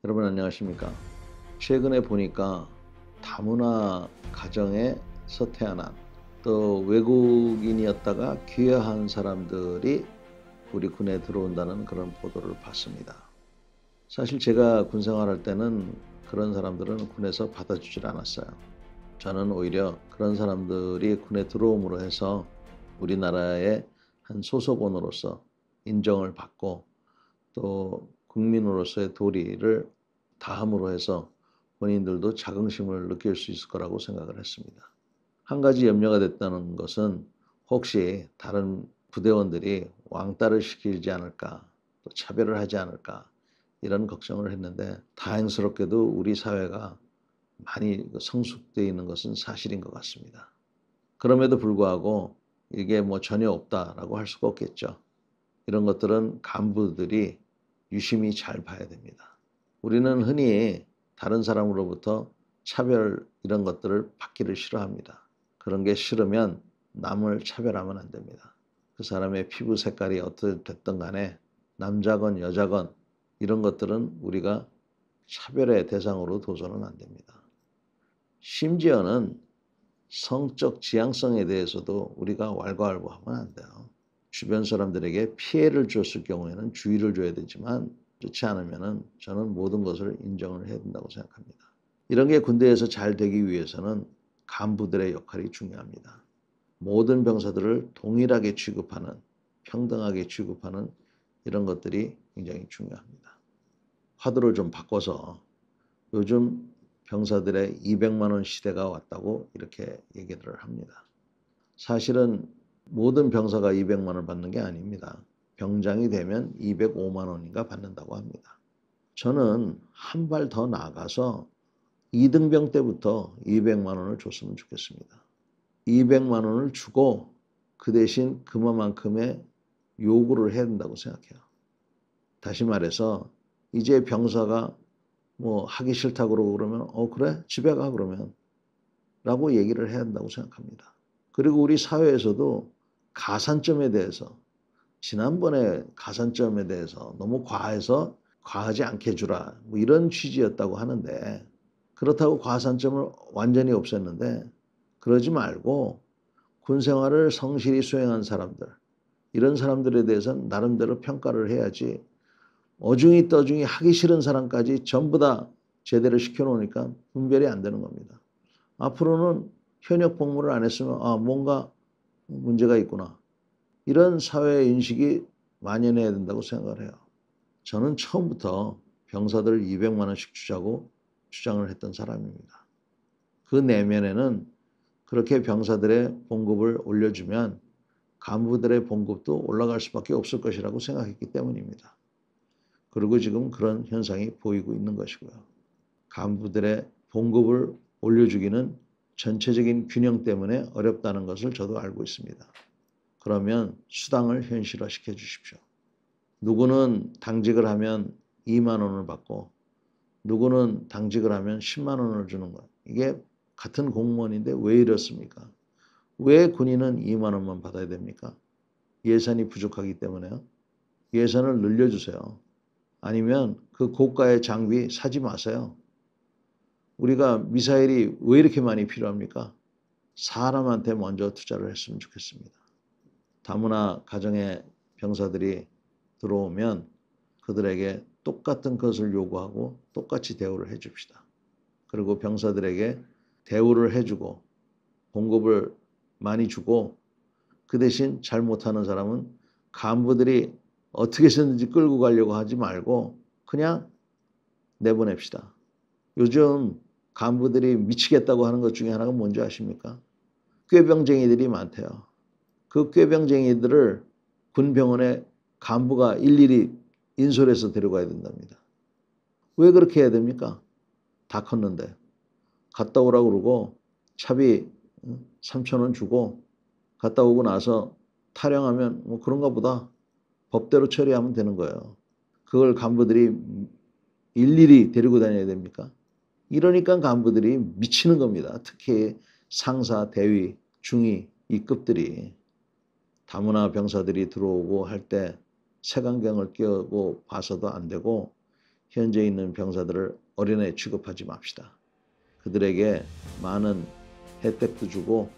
여러분 안녕하십니까? 최근에 보니까 다문화 가정에서 태어난 또 외국인이었다가 귀화한 사람들이 우리 군에 들어온다는 그런 보도를 봤습니다. 사실 제가 군 생활할 때는 그런 사람들은 군에서 받아주질 않았어요. 저는 오히려 그런 사람들이 군에 들어옴으로 해서 우리나라의 한 소속원으로서 인정을 받고 또 국민으로서의 도리를 다함으로 해서 본인들도 자긍심을 느낄 수 있을 거라고 생각을 했습니다. 한 가지 염려가 됐다는 것은 혹시 다른 부대원들이 왕따를 시키지 않을까, 또 차별을 하지 않을까 이런 걱정을 했는데 다행스럽게도 우리 사회가 많이 성숙되어 있는 것은 사실인 것 같습니다. 그럼에도 불구하고 이게 전혀 없다라고 할 수가 없겠죠. 이런 것들은 간부들이 유심히 잘 봐야 됩니다. 우리는 흔히 다른 사람으로부터 차별 이런 것들을 받기를 싫어합니다. 그런 게 싫으면 남을 차별하면 안 됩니다. 그 사람의 피부 색깔이 어떻게 됐든 간에 남자건 여자건 이런 것들은 우리가 차별의 대상으로 둬서는 안 됩니다. 심지어는 성적 지향성에 대해서도 우리가 왈가왈부하면 안 돼요. 주변 사람들에게 피해를 줬을 경우에는 주의를 줘야 되지만 그렇지 않으면 저는 모든 것을 인정을 해야 된다고 생각합니다. 이런 게 군대에서 잘 되기 위해서는 간부들의 역할이 중요합니다. 모든 병사들을 동일하게 취급하는, 평등하게 취급하는 이런 것들이 굉장히 중요합니다. 화두를 좀 바꿔서 요즘 병사들의 200만 원 시대가 왔다고 이렇게 얘기들을 합니다. 사실은 모든 병사가 200만 원을 받는 게 아닙니다. 병장이 되면 205만 원인가 받는다고 합니다. 저는 한 발 더 나아가서 2등병 때부터 200만 원을 줬으면 좋겠습니다. 200만 원을 주고 그 대신 그만큼의 요구를 해야 된다고 생각해요. 다시 말해서 이제 병사가 하기 싫다고 그러면 그래 집에 가 그러면 라고 얘기를 해야 한다고 생각합니다. 그리고 우리 사회에서도 가산점에 대해서 지난번에 가산점에 대해서 너무 과해서 과하지 않게 해주라 이런 취지였다고 하는데 그렇다고 가산점을 완전히 없앴는데 그러지 말고 군 생활을 성실히 수행한 사람들 이런 사람들에 대해서는 나름대로 평가를 해야지 어중이 떠중이 하기 싫은 사람까지 전부 다 제대로 시켜놓으니까 분별이 안 되는 겁니다. 앞으로는 현역 복무를 안 했으면 뭔가 문제가 있구나. 이런 사회 인식이 만연해야 된다고 생각을 해요. 저는 처음부터 병사들 200만 원씩 주자고 주장을 했던 사람입니다. 그 내면에는 그렇게 병사들의 봉급을 올려주면 간부들의 봉급도 올라갈 수밖에 없을 것이라고 생각했기 때문입니다. 그리고 지금 그런 현상이 보이고 있는 것이고요. 간부들의 봉급을 올려주기는 전체적인 균형 때문에 어렵다는 것을 저도 알고 있습니다. 그러면 수당을 현실화시켜 주십시오. 누구는 당직을 하면 2만 원을 받고 누구는 당직을 하면 10만 원을 주는 거예요. 이게 같은 공무원인데 왜 이렇습니까? 왜 군인은 2만 원만 받아야 됩니까? 예산이 부족하기 때문에요. 예산을 늘려주세요. 아니면 그 고가의 장비 사지 마세요. 우리가 미사일이 왜 이렇게 많이 필요합니까? 사람한테 먼저 투자를 했으면 좋겠습니다. 다문화 가정의 병사들이 들어오면 그들에게 똑같은 것을 요구하고 똑같이 대우를 해줍시다. 그리고 병사들에게 대우를 해주고 봉급을 많이 주고 그 대신 잘못하는 사람은 간부들이 어떻게 해서든지 끌고 가려고 하지 말고 그냥 내보냅시다. 요즘 간부들이 미치겠다고 하는 것 중에 하나가 뭔지 아십니까? 꾀병쟁이들이 많대요. 그 꾀병쟁이들을 군병원에 간부가 일일이 인솔해서 데려가야 된답니다. 왜 그렇게 해야 됩니까? 다 컸는데. 갔다 오라고 그러고 차비 3천 원 주고 갔다 오고 나서 타령하면 그런가 보다 법대로 처리하면 되는 거예요. 그걸 간부들이 일일이 데리고 다녀야 됩니까? 이러니까 간부들이 미치는 겁니다. 특히 상사, 대위, 중위 이 급들이 다문화 병사들이 들어오고 할 때 색안경을 끼고 봐서도 안 되고 현재 있는 병사들을 어린애 취급하지 맙시다. 그들에게 많은 혜택도 주고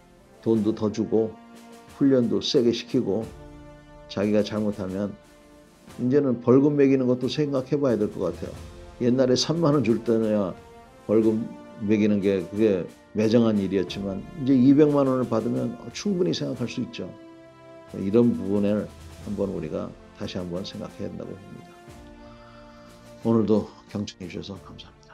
돈도 더 주고 훈련도 세게 시키고 자기가 잘못하면 이제는 벌금 매기는 것도 생각해 봐야 될 것 같아요. 옛날에 3만 원 줄 때야 벌금 매기는 게 그게 매정한 일이었지만 이제 200만 원을 받으면 충분히 생각할 수 있죠. 이런 부분을 한번 우리가 다시 한번 생각해야 된다고 봅니다. 오늘도 경청해 주셔서 감사합니다.